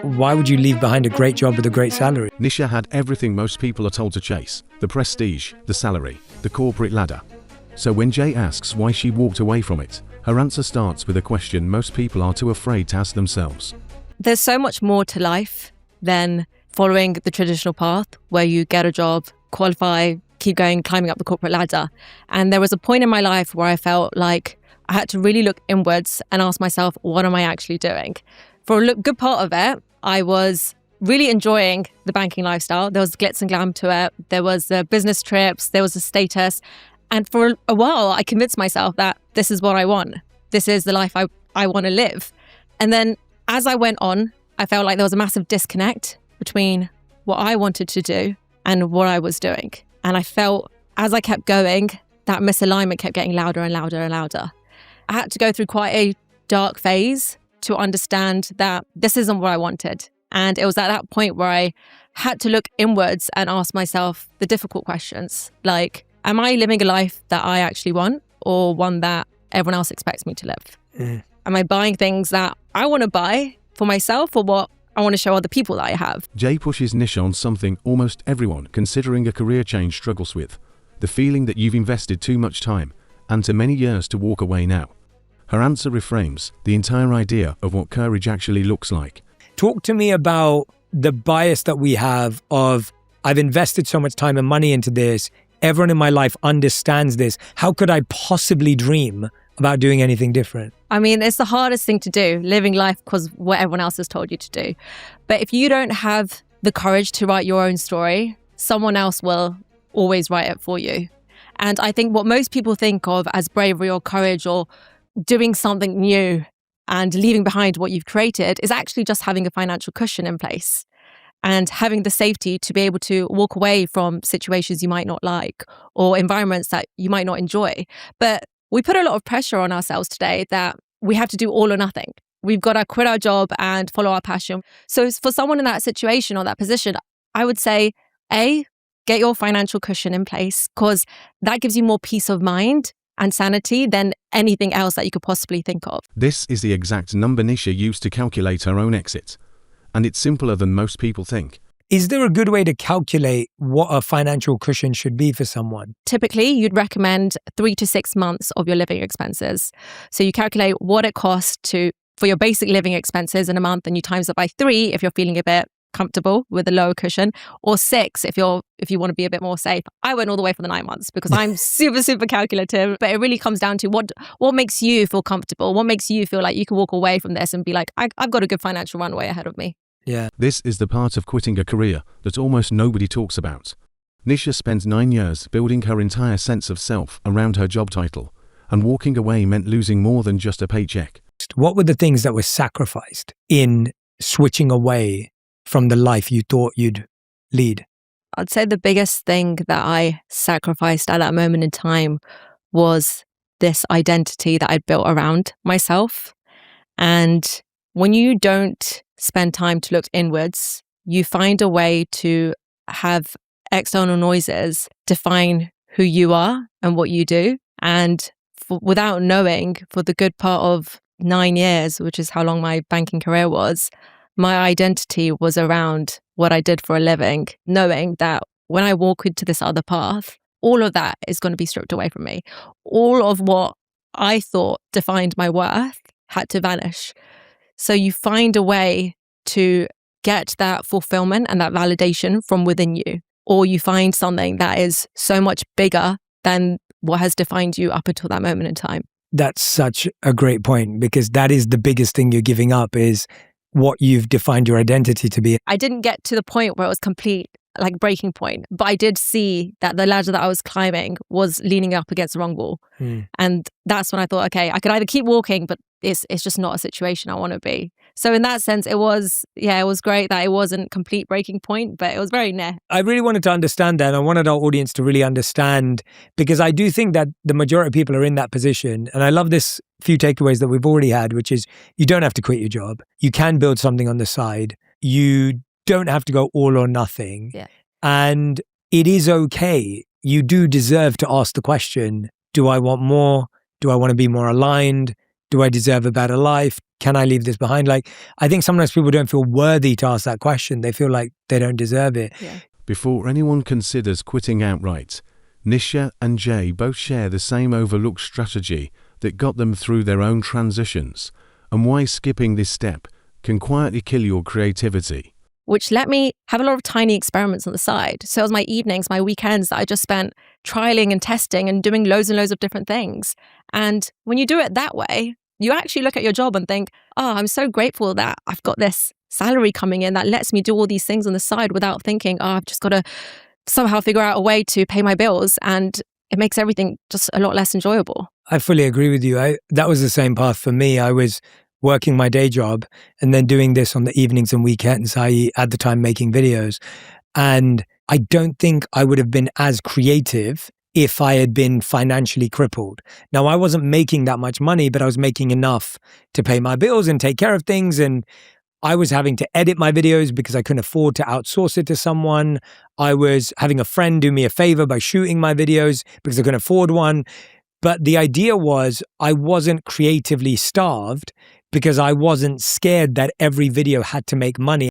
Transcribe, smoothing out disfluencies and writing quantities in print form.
Why would you leave behind a great job with a great salary? Nisha had everything most people are told to chase: the prestige, the salary, the corporate ladder. So when Jay asks why she walked away from it, her answer starts with a question most people are too afraid to ask themselves. There's so much more to life than following the traditional path where you get a job, qualify, keep going, climbing up the corporate ladder. And there was a point in my life where I felt like I had to really look inwards and ask myself, what am I actually doing? For a good part of it, I was really enjoying the banking lifestyle. There was glitz and glam to it. There was the business trips. There was the status. And for a while, I convinced myself that this is what I want. This is the life I want to live. And then as I went on, I felt like there was a massive disconnect between what I wanted to do and what I was doing. And I felt as I kept going, that misalignment kept getting louder and louder and louder. I had to go through quite a dark phase to understand that this isn't what I wanted. And it was at that point where I had to look inwards and ask myself the difficult questions. Like, am I living a life that I actually want, or one that everyone else expects me to live? Am I buying things that I want to buy for myself, or what I want to show other people that I have? Jay pushes Nisha on something almost everyone considering a career change struggles with: the feeling that you've invested too much time and too many years to walk away now. Her answer reframes the entire idea of what courage actually looks like. Talk to me about the bias that we have of, I've invested so much time and money into this. Everyone in my life understands this. How could I possibly dream about doing anything different? I mean, it's the hardest thing to do, living life because what everyone else has told you to do. But if you don't have the courage to write your own story, someone else will always write it for you. And I think what most people think of as bravery or courage or doing something new and leaving behind what you've created is actually just having a financial cushion in place and having the safety to be able to walk away from situations you might not like or environments that you might not enjoy. But we put a lot of pressure on ourselves today that we have to do all or nothing. We've got to quit our job and follow our passion. So for someone in that situation or that position, I would say, A, get your financial cushion in place, because that gives you more peace of mind and sanity than anything else that you could possibly think of. This is the exact number Nisha used to calculate her own exit. And it's simpler than most people think. Is there a good way to calculate what a financial cushion should be for someone? Typically, you'd recommend 3 to 6 months of your living expenses. So you calculate what it costs for your basic living expenses in a month, and you times it by 3 if you're feeling a bit comfortable with a lower cushion, or 6 if you want to be a bit more safe. I went all the way for the 9 months because I'm super calculative. But it really comes down to what makes you feel comfortable, what makes you feel like you can walk away from this and be like, I've got a good financial runway ahead of me. Yeah. This is the part of quitting a career that almost nobody talks about. Nisha spent 9 years building her entire sense of self around her job title, and walking away meant losing more than just a paycheck. What were the things that were sacrificed in switching away from the life you thought you'd lead? I'd say the biggest thing that I sacrificed at that moment in time was this identity that I'd built around myself. And when you don't spend time to look inwards, you find a way to have external noises define who you are and what you do. And without knowing, for the good part of 9 years, which is how long my banking career was, my identity was around what I did for a living, knowing that when I walk into this other path, all of that is going to be stripped away from me. All of what I thought defined my worth had to vanish. So you find a way to get that fulfillment and that validation from within you, or you find something that is so much bigger than what has defined you up until that moment in time. That's such a great point, because that is the biggest thing you're giving up, is what you've defined your identity to be. I didn't get to the point where it was complete, like breaking point, but I did see that the ladder that I was climbing was leaning up against the wrong wall. And that's when I thought, okay, I could either keep walking, but it's just not a situation I want to be. So in that sense, it was great that it wasn't complete breaking point, but it was very near. I really wanted to understand that, and I wanted our audience to really understand, because I do think that the majority of people are in that position. And I love this few takeaways that we've already had, which is you don't have to quit your job. You can build something on the side. You don't have to go all or nothing. Yeah. And it is okay. You do deserve to ask the question, do I want more? Do I want to be more aligned? Do I deserve a better life? can I leave this behind? Like, I think sometimes people don't feel worthy to ask that question. They feel like they don't deserve it. Yeah. Before anyone considers quitting outright, Nisha and Jay both share the same overlooked strategy that got them through their own transitions, and why skipping this step can quietly kill your creativity. Which let me have a lot of tiny experiments on the side. So it was my evenings, my weekends that I just spent trialing and testing and doing loads and loads of different things. And when you do it that way, you actually look at your job and think, oh, I'm so grateful that I've got this salary coming in that lets me do all these things on the side without thinking, oh, I've just got to somehow figure out a way to pay my bills. And it makes everything just a lot less enjoyable. I fully agree with you. That was the same path for me. I was working my day job and then doing this on the evenings and weekends, i.e. at the time making videos. And I don't think I would have been as creative if I had been financially crippled. Now, I wasn't making that much money, but I was making enough to pay my bills and take care of things. And I was having to edit my videos because I couldn't afford to outsource it to someone. I was having a friend do me a favor by shooting my videos because I couldn't afford one. But the idea was I wasn't creatively starved because I wasn't scared that every video had to make money.